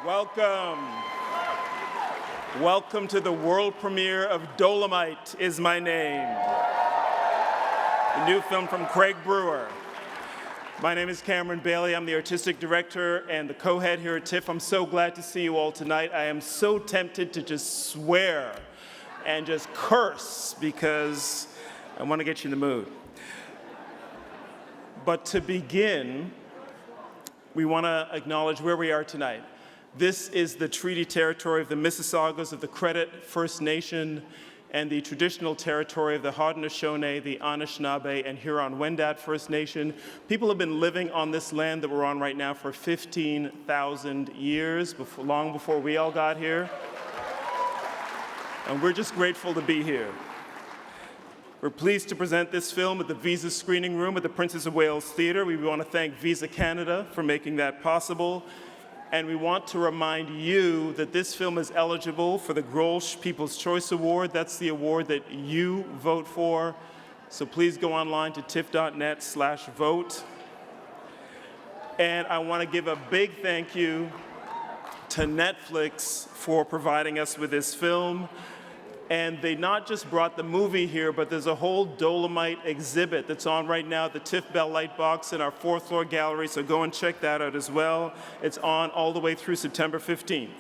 Welcome. Welcome to the world premiere of Dolemite Is My Name, the new film from Craig Brewer. My name is Cameron Bailey. I'm the artistic director and the co-head here at TIFF. I'm so glad to see you all tonight. I am so tempted to just swear and just curse because I want to get you in the mood. But to begin, we want to acknowledge where we are tonight. This is the treaty territory of the Mississaugas of the Credit First Nation and the traditional territory of the Haudenosaunee, the Anishinaabe, and Huron-Wendat First Nation. People have been living on this land that we're on right now for 15,000 years, long before we all got here. And we're just grateful to be here. We're pleased to present this film at the Visa Screening Room at the Princess of Wales Theatre. We want to thank Visa Canada for making that possible. And we want to remind you that this film is eligible for the Grolsch People's Choice Award. That's the award that you vote for. So please go online to tiff.net/vote. And I want to give a big thank you to Netflix for providing us with this film. And they not just brought the movie here, but there's a whole Dolemite exhibit that's on right now at the TIFF Bell Lightbox in our 4th floor gallery, so go and check that out as well. It's on all the way through September 15th.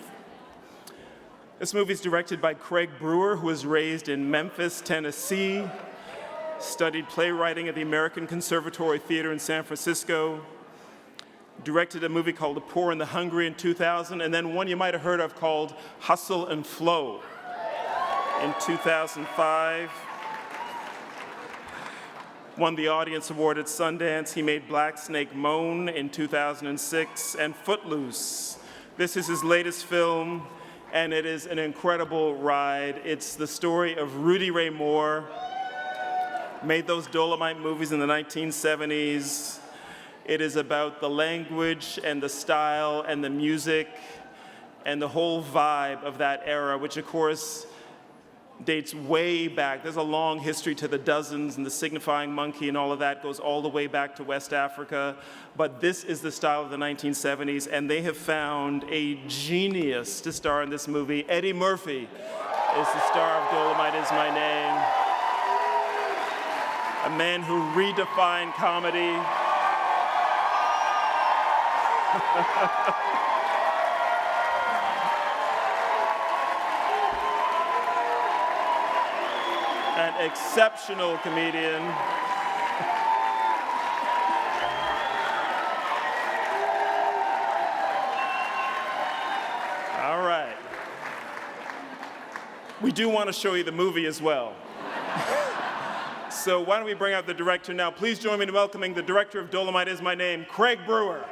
This movie is directed by Craig Brewer, who was raised in Memphis, Tennessee, studied playwriting at the American Conservatory Theater in San Francisco, directed a movie called The Poor and the Hungry in 2000, and then one you might have heard of called Hustle and Flow in 2005. Won the Audience Award at Sundance. He made Black Snake Moan in 2006 and Footloose. This is his latest film, and it is an incredible ride. It's the story of Rudy Ray Moore, made those Dolemite movies in the 1970s. It is about the language and the style and the music and the whole vibe of that era, which of course dates way back. There's a long history to the dozens and the signifying monkey and all of that goes all the way back to West Africa. But this is the style of the 1970s, and they have found a genius to star in this movie. Eddie Murphy is the star of Dolemite Is My Name. A man who redefined comedy. An exceptional comedian. All right. We do want to show you the movie as well. So why don't we bring out the director now? Please join me in welcoming the director of Dolemite Is My Name, Craig Brewer.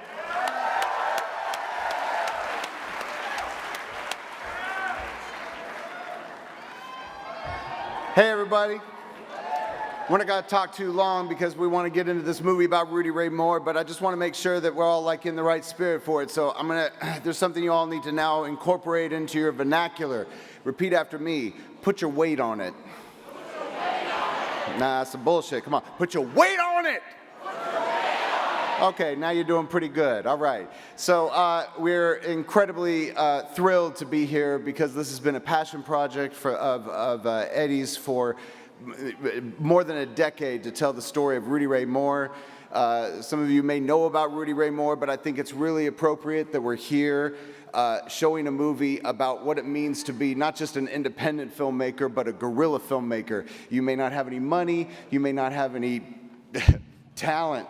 Hey everybody, we're not going to talk too long because we want to get into this movie about Rudy Ray Moore, but I just want to make sure that we're all like in the right spirit for it. So there's something you all need to now incorporate into your vernacular. Repeat after me, put your weight on it. Nah, that's some bullshit, come on. Put your weight on it! Okay, now you're doing pretty good. All right. So we're incredibly thrilled to be here because this has been a passion project of Eddie's for more than a decade to tell the story of Rudy Ray Moore. Some of you may know about Rudy Ray Moore, but I think it's really appropriate that we're here showing a movie about what it means to be not just an independent filmmaker, but a guerrilla filmmaker. You may not have any money, you may not have any talent,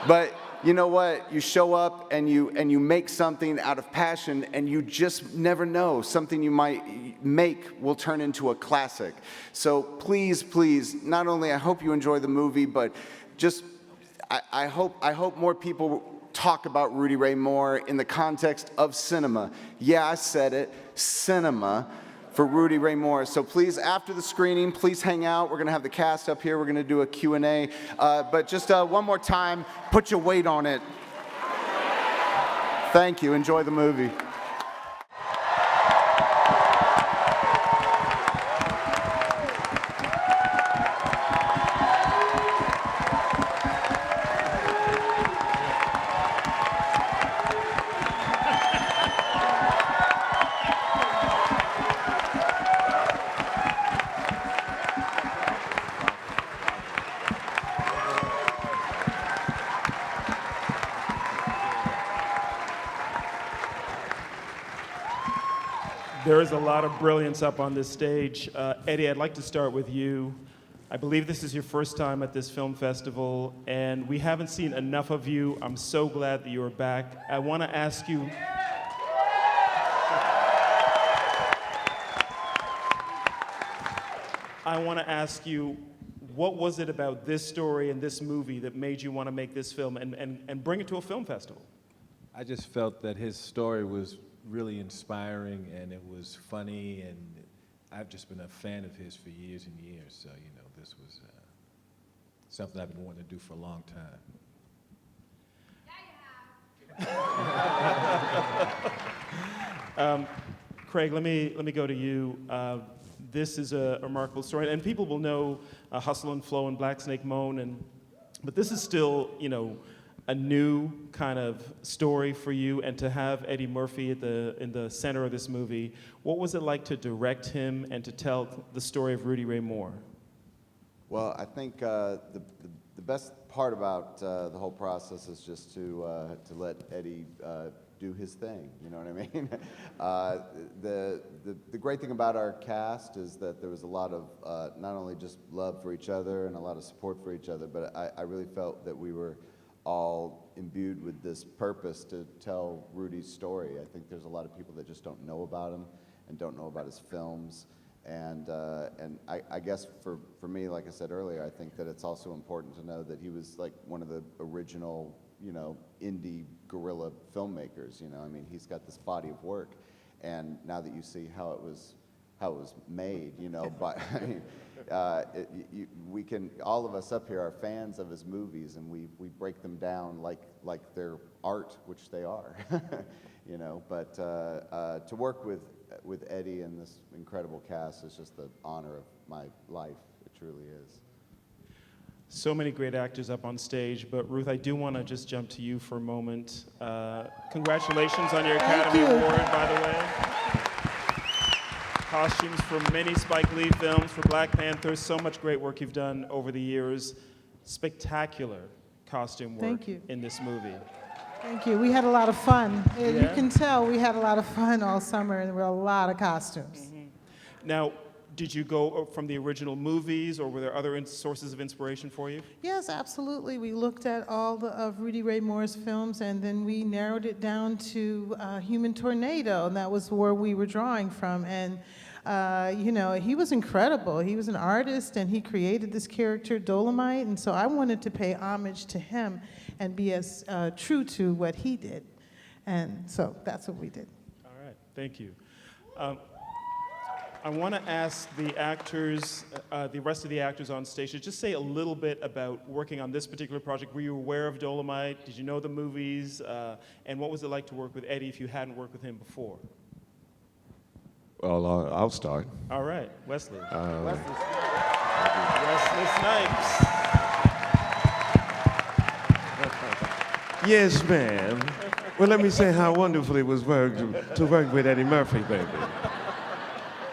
but you know what? You show up and you make something out of passion, and you just never know. Something you might make will turn into a classic. So please, please, not only I hope you enjoy the movie, but just I hope more people talk about Rudy Ray Moore in the context of cinema. Yeah, I said it, cinema. For Rudy Ray Moore. So please, after the screening, please hang out. We're going to have the cast up here. We're going to do a Q&A. But just one more time, put your weight on it. Thank you. Enjoy the movie. There is a lot of brilliance up on this stage. Eddie, I'd like to start with you. I believe this is your first time at this film festival, and we haven't seen enough of you. I'm so glad that you're back. I want to ask you, what was it about this story and this movie that made you want to make this film and bring it to a film festival? I just felt that his story was really inspiring, and it was funny, and I've just been a fan of his for years and years. So, you know, this was something I've been wanting to do for a long time. Craig, let me go to you. This is a remarkable story, and people will know Hustle and Flow and Black Snake Moan, but this is still, you know, a new kind of story for you, and to have Eddie Murphy in the center of this movie. What was it like to direct him and to tell the story of Rudy Ray Moore? Well, I think the best part about the whole process is just to let Eddie do his thing. You know what I mean? The great thing about our cast is that there was a lot of not only just love for each other and a lot of support for each other, but I really felt that we were all imbued with this purpose to tell Rudy's story. I think there's a lot of people that just don't know about him and don't know about his films. And I guess for me, like I said earlier, I think that it's also important to know that he was like one of the original, you know, indie guerrilla filmmakers. You know, I mean, he's got this body of work, and now that you see how it was made, you know, but I mean, we can, all of us up here are fans of his movies, and we break them down like they're art, which they are, you know. But to work with Eddie and this incredible cast is just the honor of my life. It truly is. So many great actors up on stage, but Ruth, I do want to just jump to you for a moment. Congratulations on your Academy Award, by the way. Costumes for many Spike Lee films, for Black Panther, so much great work you've done over the years. Spectacular costume work in this movie. Thank you. We had a lot of fun. Yeah? You can tell we had a lot of fun all summer, and there were a lot of costumes. Mm-hmm. Now, did you go from the original movies, or were there other sources of inspiration for you? Yes, absolutely. We looked at all of Rudy Ray Moore's films, and then we narrowed it down to Human Tornado, and that was where we were drawing from. And you know, he was incredible. He was an artist, and he created this character, Dolemite, and so I wanted to pay homage to him and be as true to what he did. And so that's what we did. All right, thank you. I want to ask the actors, the rest of the actors on stage, to just say a little bit about working on this particular project. Were you aware of Dolemite? Did you know the movies? And what was it like to work with Eddie if you hadn't worked with him before? Well, I'll start. All right, Wesley. Wesley Snipes. Yes, ma'am. Well, let me say how wonderful it was to work with Eddie Murphy, baby.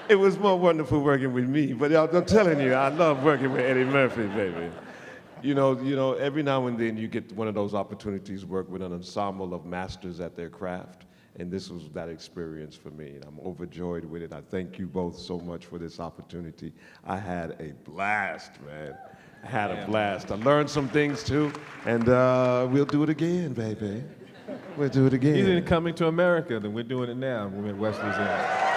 It was more wonderful working with me, but I'm telling you, I love working with Eddie Murphy, baby. You know, every now and then you get one of those opportunities to work with an ensemble of masters at their craft, and this was that experience for me, and I'm overjoyed with it. I thank you both so much for this opportunity. I had a blast, man. I had a blast. I learned some things too, and we'll do it again, baby. We'll do it again. He's in Coming to America, then we're doing it now when Wesley's in it.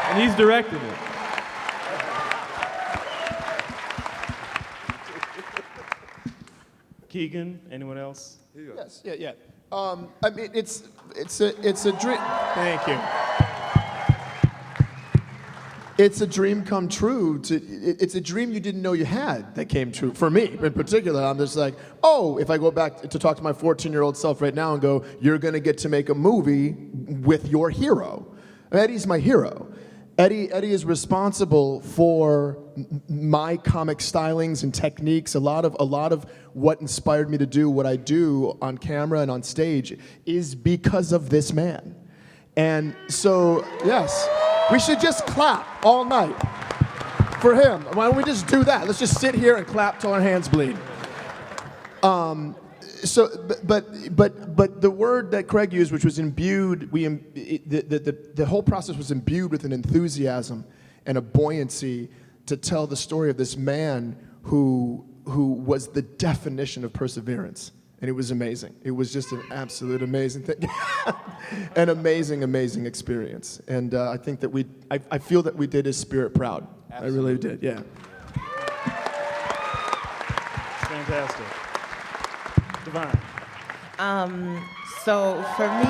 And he's directing it. Keegan, anyone else? Yes, yeah. I mean, it's a dream. Thank you. It's a dream come true. It's a dream you didn't know you had that came true. For me, in particular, I'm just like, oh, if I go back to talk to my 14-year-old self right now and go, you're gonna get to make a movie with your hero. Eddie's my hero. Eddie is responsible for my comic stylings and techniques. A lot of what inspired me to do what I do on camera and on stage is because of this man. And so, yes, we should just clap all night for him. Why don't we just do that? Let's just sit here and clap till our hands bleed. So, but the word that Craig used, which was imbued, the whole process was imbued with an enthusiasm and a buoyancy to tell the story of this man who was the definition of perseverance. And it was amazing. It was just an absolute amazing thing. An amazing experience. And I think that I feel that we did his spirit proud. Absolutely. I really did, yeah. Fantastic. Divine. So for me,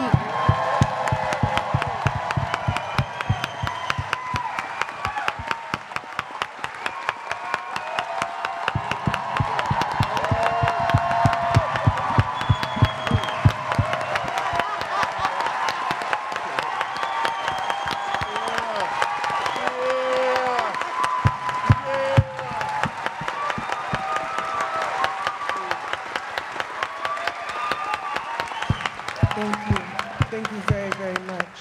thank you very, very much.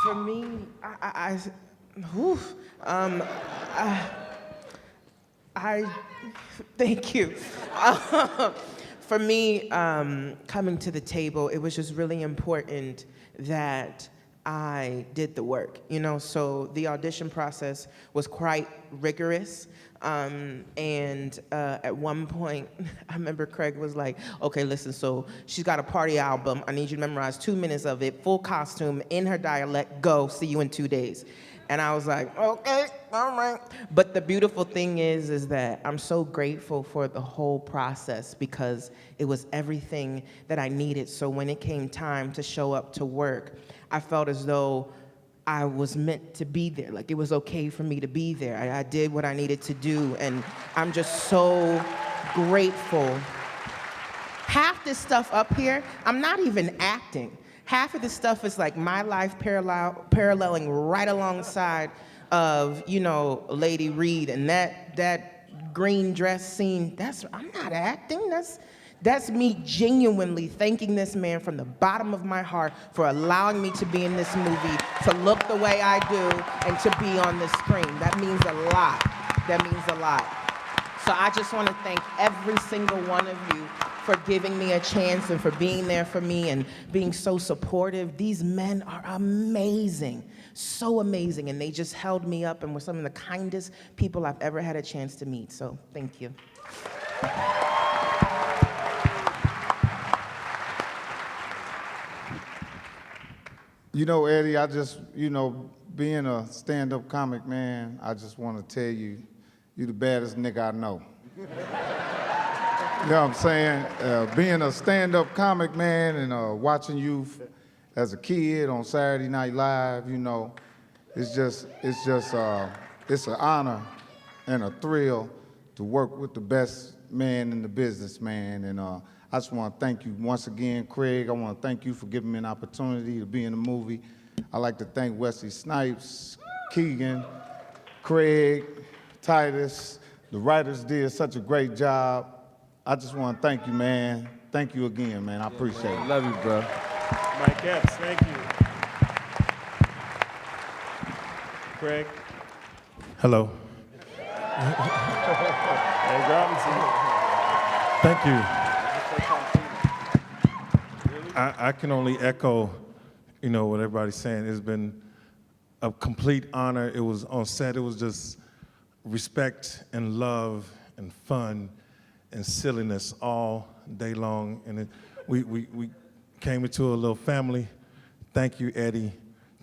For me, thank you. For me, coming to the table, it was just really important that I did the work, you know, so the audition process was quite rigorous. And at one point, I remember Craig was like, okay, listen, so she's got a party album. I need you to memorize 2 minutes of it, full costume, in her dialect, go, see you in 2 days. And I was like, okay, all right. But the beautiful thing is that I'm so grateful for the whole process because it was everything that I needed. So when it came time to show up to work, I felt as though I was meant to be there. Like it was okay for me to be there. I did what I needed to do, and I'm just so grateful. Half this stuff up here, I'm not even acting. Half of this stuff is like my life paralleling right alongside of, you know, Lady Reed, and that green dress scene, I'm not acting, that's me genuinely thanking this man from the bottom of my heart for allowing me to be in this movie, to look the way I do, and to be on the screen. That means a lot. That means a lot. So I just want to thank every single one of you for giving me a chance and for being there for me and being so supportive. These men are amazing, so amazing, and they just held me up and were some of the kindest people I've ever had a chance to meet. So thank you. You know, Eddie, I just, you know, being a stand-up comic, man, I just want to tell you, you the baddest nigga I know. You know what I'm saying? Being a stand-up comic, man, and watching you as a kid on Saturday Night Live, you know, it's an honor and a thrill to work with the best man in the business, man, and I just want to thank you once again, Craig. I want to thank you for giving me an opportunity to be in the movie. I'd like to thank Wesley Snipes, Keegan, Craig, Titus. The writers did such a great job. I just want to thank you, man. Thank you again, man. I appreciate it. Love you, bro. Mike Epps, thank you. Craig. Hello. Craig Robinson. Thank you. I can only echo, you know, what everybody's saying. It's been a complete honor. It was on set. It was just respect and love and fun and silliness all day long. And we came into a little family. Thank you, Eddie.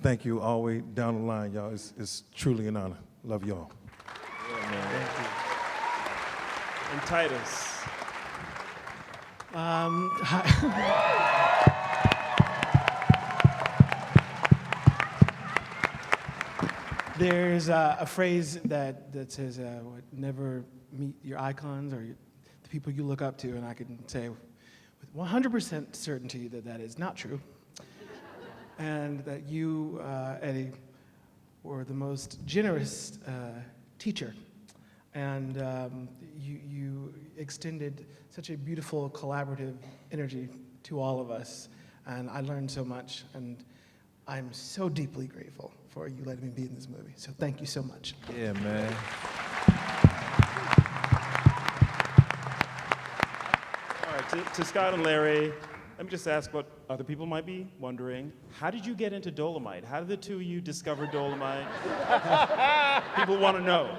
Thank you all the way down the line, y'all. It's truly an honor. Love y'all. Yeah, man. Thank you. And Titus. There's a phrase that says, never meet your icons or the people you look up to, and I can say with 100% certainty that is not true, and that you, Eddie, were the most generous teacher, and you extended such a beautiful collaborative energy to all of us, and I learned so much, and I'm so deeply grateful for you letting me be in this movie. So thank you so much. Yeah, man. To Scott and Larry, let me just ask what other people might be wondering. How did you get into Dolemite? How did the two of you discover Dolemite? People want to know.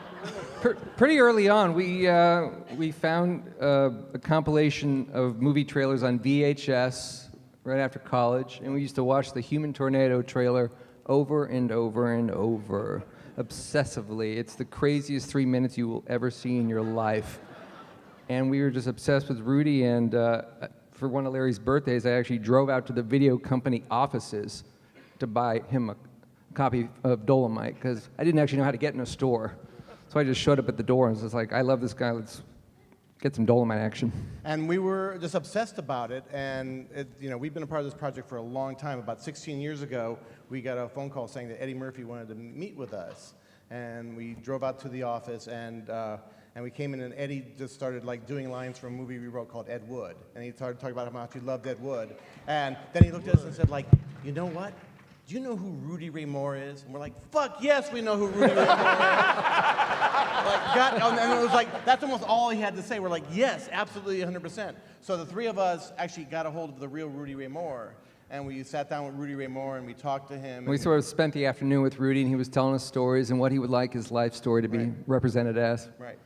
Pretty early on, we found a compilation of movie trailers on VHS right after college, and we used to watch the Human Tornado trailer over and over and over, obsessively. It's the craziest 3 minutes you will ever see in your life. And we were just obsessed with Rudy, and for one of Larry's birthdays, I actually drove out to the video company offices to buy him a copy of Dolemite, because I didn't actually know how to get in a store. So I just showed up at the door and was just like, I love this guy, let's get some Dolemite action. And we were just obsessed about it, and we've been a part of this project for a long time. About 16 years ago, we got a phone call saying that Eddie Murphy wanted to meet with us. And we drove out to the office, and we came in, and Eddie just started doing lines from a movie we wrote called Ed Wood. And he started talking about how much he loved Ed Wood. And then he looked at us and said, you know what? Do you know who Rudy Ray Moore is? And we're like, fuck yes, we know who Rudy Ray Moore is. And it was that's almost all he had to say. We're like, yes, absolutely, 100%. So the three of us actually got a hold of the real Rudy Ray Moore. And we sat down with Rudy Ray Moore, and we talked to him. We sort of spent the afternoon with Rudy, and he was telling us stories and what he would like his life story to be represented as. Right.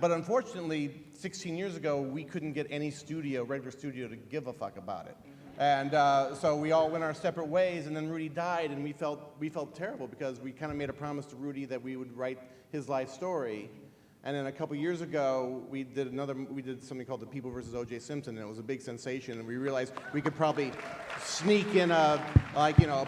But unfortunately, 16 years ago, we couldn't get any regular studio, to give a fuck about it. And so we all went our separate ways, and then Rudy died, and we felt terrible because we kind of made a promise to Rudy that we would write his life story. And then a couple years ago, we did something called The People versus O.J. Simpson, and it was a big sensation. And we realized we could probably sneak in a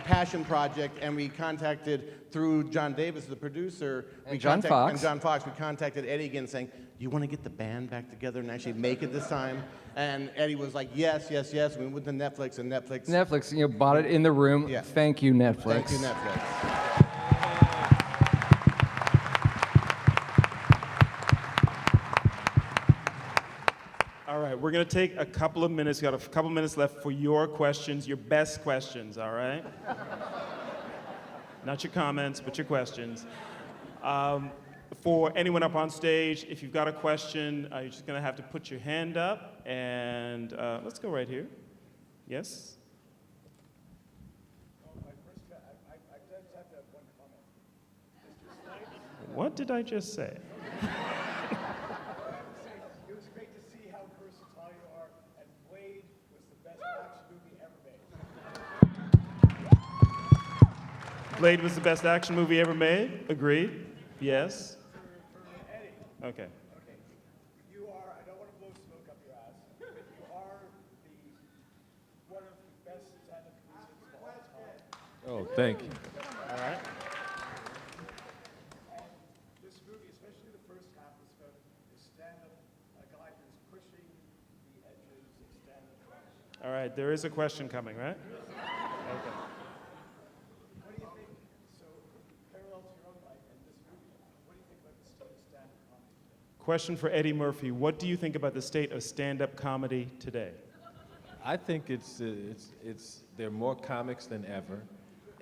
passion project. And we contacted, through John Davis, the producer, and John Fox. And John Fox, we contacted Eddie again, saying, "Do you want to get the band back together and actually make it this time?" And Eddie was like, "Yes, yes, yes." And we went to Netflix, and Netflix, bought it in the room. Yeah. Thank you, Netflix. Thank you, Netflix. All right, we're going to take a couple of minutes. We've got a couple minutes left for your questions, your best questions, all right? Not your comments, but your questions. For anyone up on stage, if you've got a question, you're just going to have to put your hand up. And let's go right here. Yes? What did I just say? Blade was the best action movie ever made. Agreed. Yes. Eddie. Okay. Okay. You are, I don't want to blow smoke up your ass, but you are one of the best stand-up comedians of all time. Oh, thank you. All right. And this movie, especially the first half, is about a stand-up guy who's pushing the edges of stand-up comedy. All right. There is a question coming, right? Okay. Question for Eddie Murphy. What do you think about the state of stand-up comedy today? I think there are more comics than ever,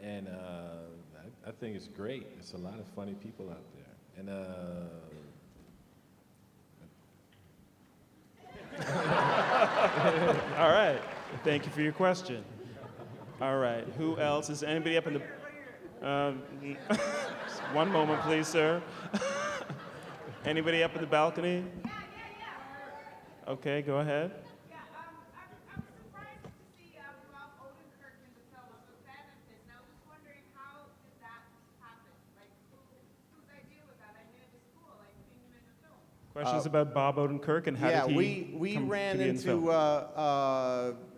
and I think it's great. There's a lot of funny people out there, and All right. Thank you for your question. All right. Who else? Is anybody up in the... just one moment, please, sir. Anybody up in the balcony? Yeah. Okay, go ahead. Yeah, I'm surprised to see Bob Odenkirk in the film. I'm a fan of his, and I was just wondering, how did that happen? Whose idea was that? I mean, it was cool, seeing him in the film. Questions about Bob Odenkirk and how did he we ran to be in into film?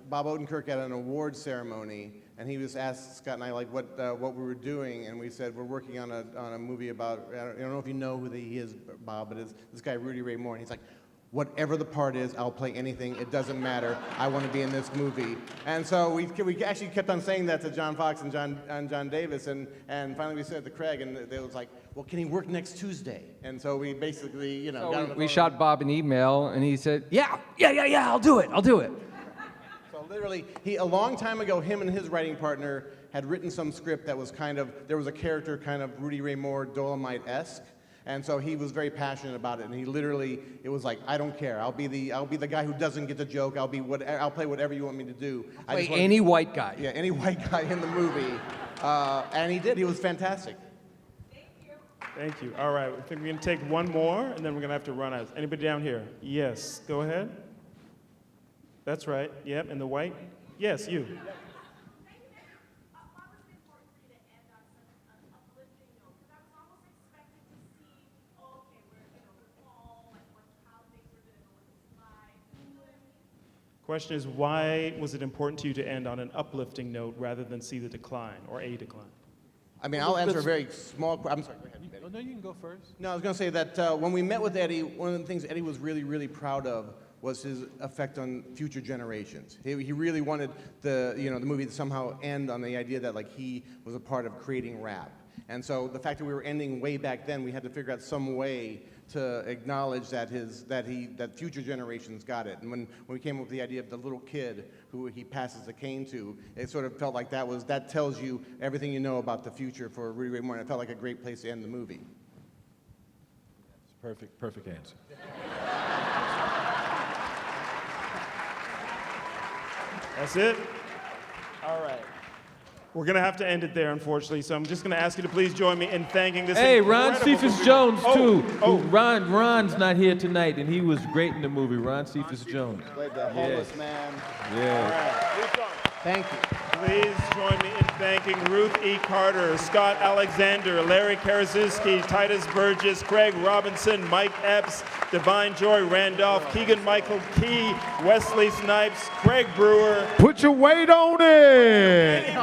Bob Odenkirk at an award ceremony, and he was asked Scott and I what we were doing, and we said we're working on a movie about, I don't know if you know who he is, Bob, but it's this guy Rudy Ray Moore, and he's like, whatever the part is, I'll play anything. It doesn't matter. I want to be in this movie. And so we actually kept on saying that to John Fox and John Davis, and finally we said it to Craig, and they was like, well, can he work next Tuesday? And so we basically, got on the phone. We shot Bob an email, and he said, yeah, I'll do it. So literally, a long time ago, him and his writing partner had written some script that was there was a character kind of Rudy Ray Moore, Dolemite-esque. And so he was very passionate about it, and he literally, it was like, I don't care. I'll be the guy who doesn't get the joke. I'll play whatever you want me to do. Play any white guy. Yeah, any white guy in the movie. And he did. He was fantastic. Thank you. All right, I think we're going to take one more, and then we're going to have to run out. Anybody down here? Yes, go ahead. That's right. Yep, in the white. Yes, you. Question is, why was it important to you to end on an uplifting note rather than see the decline or a decline? I mean, I'll answer a very small. I'm sorry. Go ahead. Oh, no, you can go first. No, I was going to say that when we met with Eddie, one of the things Eddie was really, really proud of was his effect on future generations. He really wanted the movie to somehow end on the idea that like he was a part of creating rap. And so the fact that we were ending way back then, we had to figure out some way to acknowledge that future generations got it. And when we came up with the idea of the little kid who he passes the cane to, it sort of felt like that tells you everything you know about the future for Rudy Ray Moore, and it felt like a great place to end the movie. It's a perfect answer. That's it? All right. We're going to have to end it there, unfortunately, so I'm just going to ask you to please join me in thanking this Hey, Ron incredible Cephas movie. Jones, too. Oh. Ron's not here tonight, and he was great in the movie. Ron Cephas Jones. Played the homeless man. Yeah. Thank you. Please join me in thanking Ruth E. Carter, Scott Alexander, Larry Karaszewski, Titus Burgess, Craig Robinson, Mike Epps, Divine Joy Randolph, Keegan Michael Key, Wesley Snipes, Craig Brewer. Put your weight on it.